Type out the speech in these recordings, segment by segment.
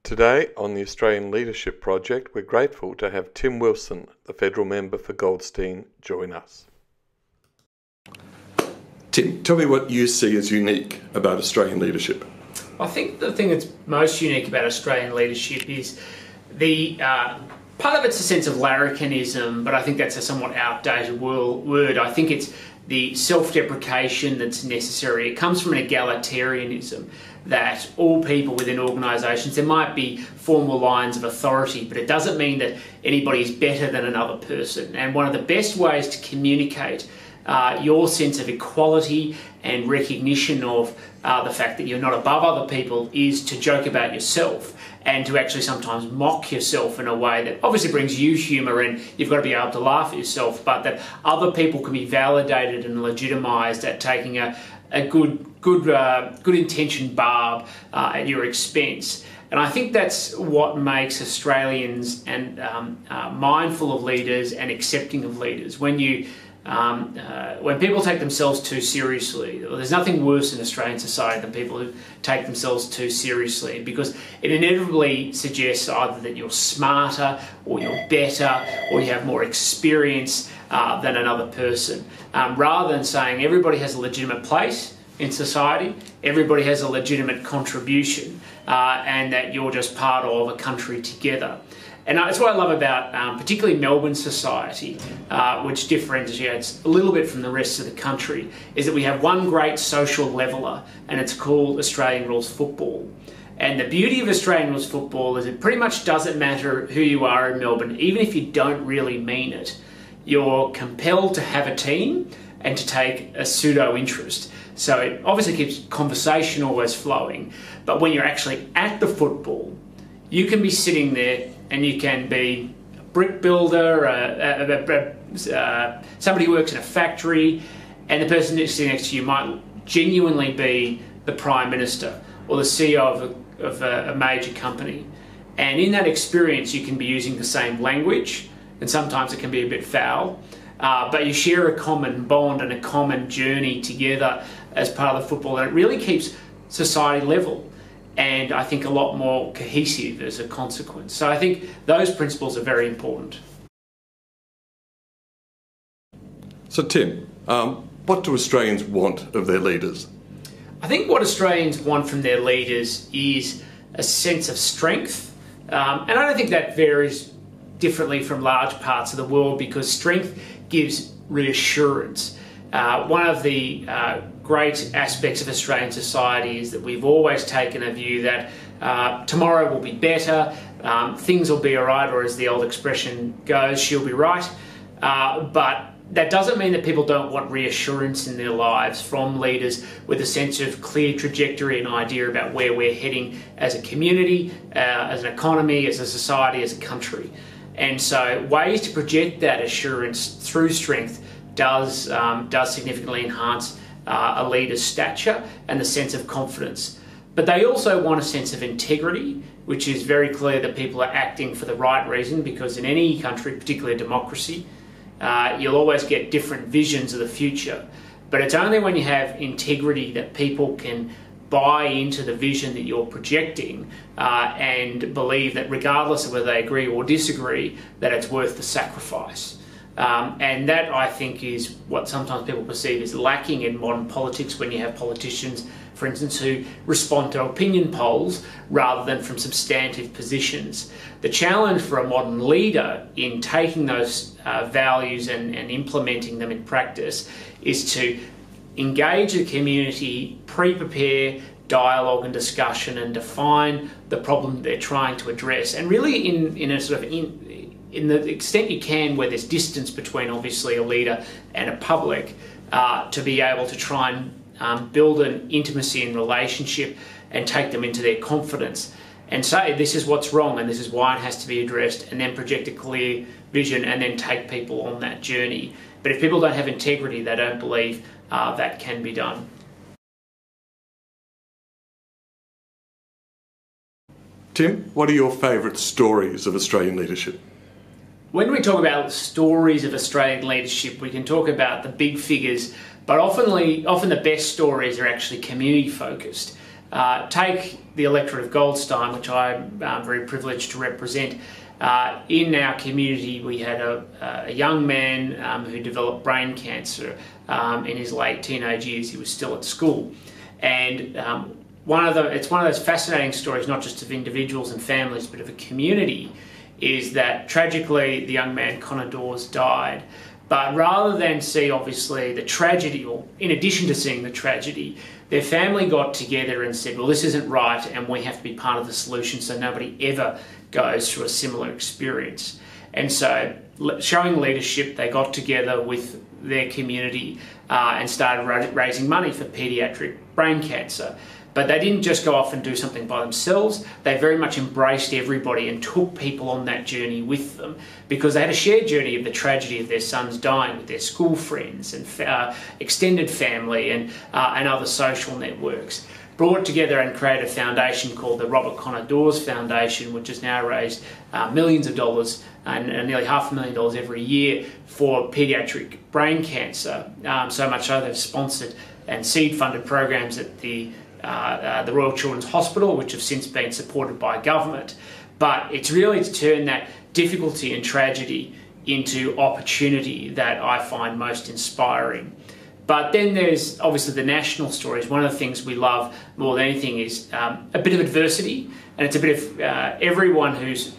Today on the Australian Leadership Project, we're grateful to have Tim Wilson, the federal member for Goldstein, join us. Tim, tell me what you see as unique about Australian leadership. I think the thing that's most unique about Australian leadership is the part of it's a sense of larrikinism, but I think that's a somewhat outdated word. I think it's the self-deprecation that's necessary. It comes from an egalitarianism that all people within organisations, there might be formal lines of authority, but it doesn't mean that anybody is better than another person. And one of the best ways to communicate your sense of equality and recognition of the fact that you're not above other people is to joke about yourself and to actually sometimes mock yourself in a way that obviously brings you humour, and you've got to be able to laugh at yourself, but that other people can be validated and legitimised at taking a good intention barb at your expense. And I think that's what makes Australians and mindful of leaders and accepting of leaders. When people take themselves too seriously, there's nothing worse in Australian society than people who take themselves too seriously, because it inevitably suggests either that you're smarter or you're better or you have more experience than another person, rather than saying everybody has a legitimate place in society, everybody has a legitimate contribution, and that you're just part of a country together. And that's what I love about particularly Melbourne society, which differentiates a little bit from the rest of the country, is that we have one great social leveller, and it's called Australian rules football. And the beauty of Australian rules football is it pretty much doesn't matter who you are in Melbourne, even if you don't really mean it. You're compelled to have a team and to take a pseudo-interest. So it obviously keeps conversation always flowing, but when you're actually at the football, you can be sitting there and you can be a brick builder, somebody who works in a factory, and the person sitting next to you might genuinely be the Prime Minister or the CEO of a major company. And in that experience, you can be using the same language, and sometimes it can be a bit foul, but you share a common bond and a common journey together as part of the football, and it really keeps society level, and I think a lot more cohesive as a consequence. So I think those principles are very important. So Tim, what do Australians want of their leaders? I think what Australians want from their leaders is a sense of strength, and I don't think that varies differently from large parts of the world, because strength gives reassurance. One of the great aspects of Australian society is that we've always taken a view that tomorrow will be better, things will be all right, or as the old expression goes, she'll be right. But that doesn't mean that people don't want reassurance in their lives from leaders with a sense of clear trajectory and idea about where we're heading as a community, as an economy, as a society, as a country. And so ways to project that assurance through strength does significantly enhance a leader's stature and the sense of confidence. But they also want a sense of integrity, which is very clear that people are acting for the right reason, because in any country, particularly a democracy, you'll always get different visions of the future. But it's only when you have integrity that people can buy into the vision that you're projecting and believe that regardless of whether they agree or disagree, that it's worth the sacrifice. And that, I think, is what sometimes people perceive as lacking in modern politics, when you have politicians, for instance, who respond to opinion polls rather than from substantive positions. The challenge for a modern leader in taking those values and implementing them in practice is to engage the community, pre-prepare dialogue and discussion, and define the problem they're trying to address. And really in a sort of in the extent you can, where there's distance between obviously a leader and a public, to be able to try and build an intimacy and relationship and take them into their confidence and say this is what's wrong and this is why it has to be addressed, and then project a clear vision and then take people on that journey. But if people don't have integrity, they don't believe that can be done. Tim, what are your favourite stories of Australian leadership? When we talk about stories of Australian leadership, we can talk about the big figures, but often the best stories are actually community focused. Take the electorate of Goldstein, which I'm very privileged to represent. In our community, we had a young man who developed brain cancer in his late teenage years. He was still at school, and it's one of those fascinating stories, not just of individuals and families, but of a community. Is that tragically the young man Connor Dawes died, but rather than see obviously the tragedy, or in addition to seeing the tragedy, their family got together and said, well, this isn't right and we have to be part of the solution so nobody ever goes through a similar experience. And so, showing leadership, they got together with their community and started raising money for paediatric brain cancer. But they didn't just go off and do something by themselves. They very much embraced everybody and took people on that journey with them, because they had a shared journey of the tragedy of their sons dying with their school friends and extended family and other social networks. Brought together and created a foundation called the Robert Connor Dawes Foundation, which has now raised millions of dollars and nearly $500,000 every year for paediatric brain cancer. So much so they've sponsored and seed-funded programs at the Royal Children's Hospital, which have since been supported by government. But it's really to turn that difficulty and tragedy into opportunity that I find most inspiring. But then there's obviously the national stories. One of the things we love more than anything is a bit of adversity, and it's a bit of everyone who's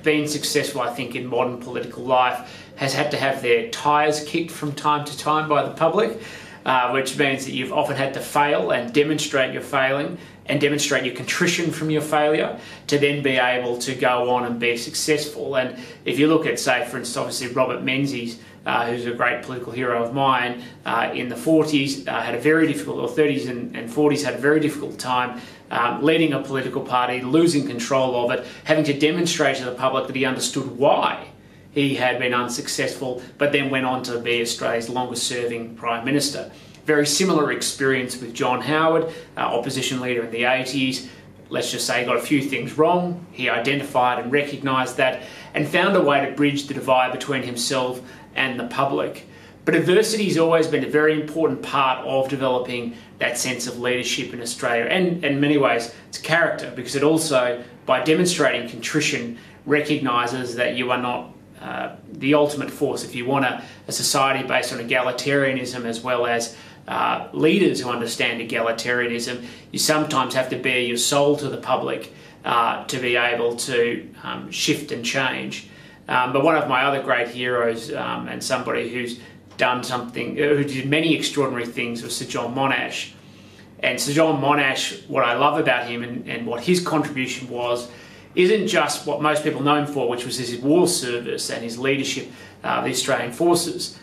been successful, I think, in modern political life has had to have their tyres kicked from time to time by the public. Which means that you've often had to fail and demonstrate your failing and demonstrate your contrition from your failure to then be able to go on and be successful. And if you look at, say, for instance, obviously Robert Menzies, who's a great political hero of mine, in the 40s had a very difficult, or 30s and 40s had a very difficult time leading a political party, losing control of it, having to demonstrate to the public that he understood why he had been unsuccessful, but then went on to be Australia's longest-serving Prime Minister. Very similar experience with John Howard, opposition leader in the 80s. Let's just say he got a few things wrong. He identified and recognised that and found a way to bridge the divide between himself and the public. But adversity has always been a very important part of developing that sense of leadership in Australia, and in many ways it's character, because it also, by demonstrating contrition, recognises that you are not the ultimate force. If you want a society based on egalitarianism, as well as leaders who understand egalitarianism, you sometimes have to bare your soul to the public to be able to shift and change. But one of my other great heroes, and somebody who's done something, who did many extraordinary things, was Sir John Monash. And Sir John Monash, what I love about him and what his contribution was, isn't just what most people know him for, which was his war service and his leadership of the Australian forces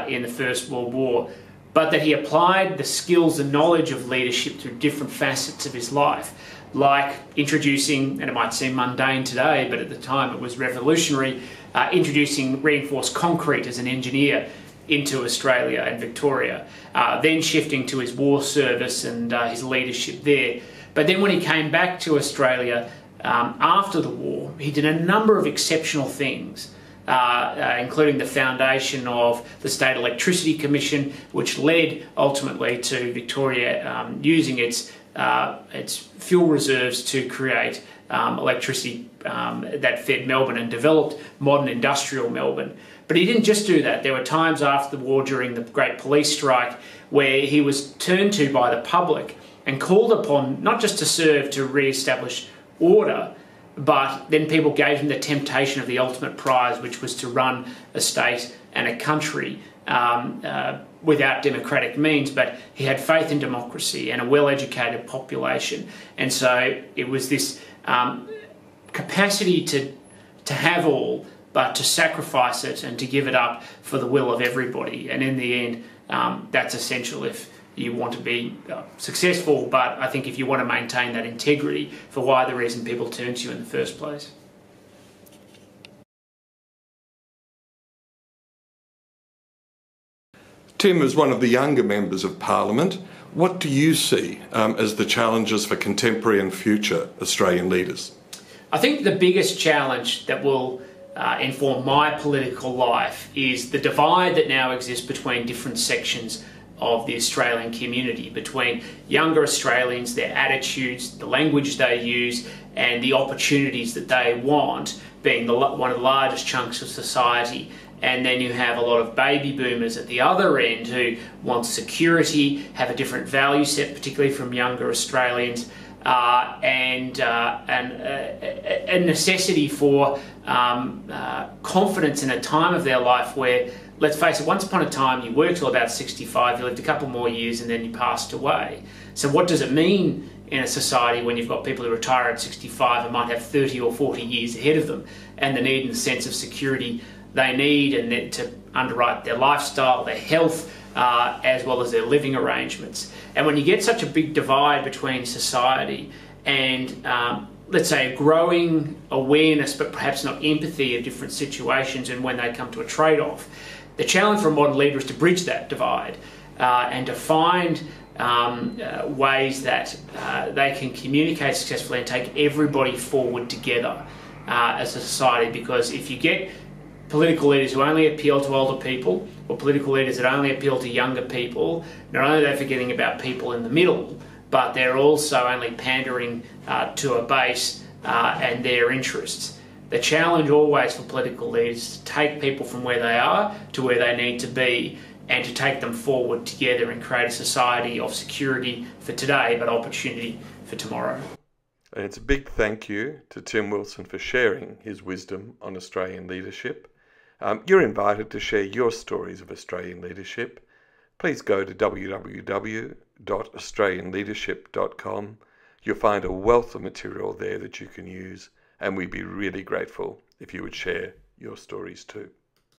in the First World War, but that he applied the skills and knowledge of leadership through different facets of his life, like introducing, and it might seem mundane today, but at the time it was revolutionary, introducing reinforced concrete as an engineer into Australia and Victoria, then shifting to his war service and his leadership there. But then when he came back to Australia, after the war, he did a number of exceptional things, including the foundation of the State Electricity Commission, which led ultimately to Victoria using its fuel reserves to create electricity that fed Melbourne and developed modern industrial Melbourne. But he didn't just do that. There were times after the war, during the Great Police Strike, where he was turned to by the public and called upon not just to serve to re-establish order, but then people gave him the temptation of the ultimate prize, which was to run a state and a country without democratic means. But he had faith in democracy and a well-educated population, and so it was this capacity to have all, but to sacrifice it and to give it up for the will of everybody. And in the end, that's essential if you want to be successful, but I think if you want to maintain that integrity for why the reason people turn to you in the first place. Tim, as one of the younger members of Parliament, what do you see as the challenges for contemporary and future Australian leaders? I think the biggest challenge that will inform my political life is the divide that now exists between different sections of the Australian community, between younger Australians, their attitudes, the language they use, and the opportunities that they want, being one of the largest chunks of society. And then you have a lot of baby boomers at the other end who want security, have a different value set, particularly from younger Australians, and a necessity for confidence in a time of their life where, let's face it, once upon a time you worked till about 65, you lived a couple more years and then you passed away. So what does it mean in a society when you've got people who retire at 65 and might have 30 or 40 years ahead of them, and the need and the sense of security they need and to underwrite their lifestyle, their health, as well as their living arrangements? And when you get such a big divide between society and, let's say, a growing awareness but perhaps not empathy of different situations and when they come to a trade-off, the challenge for a modern leader is to bridge that divide and to find ways that they can communicate successfully and take everybody forward together as a society. Because if you get political leaders who only appeal to older people, or political leaders that only appeal to younger people, not only are they forgetting about people in the middle, but they're also only pandering to a base and their interests. The challenge always for political leaders is to take people from where they are to where they need to be, and to take them forward together and create a society of security for today, but opportunity for tomorrow. And it's a big thank you to Tim Wilson for sharing his wisdom on Australian leadership. You're invited to share your stories of Australian leadership. Please go to www.australianleadership.com. You'll find a wealth of material there that you can use, and we'd be really grateful if you would share your stories too.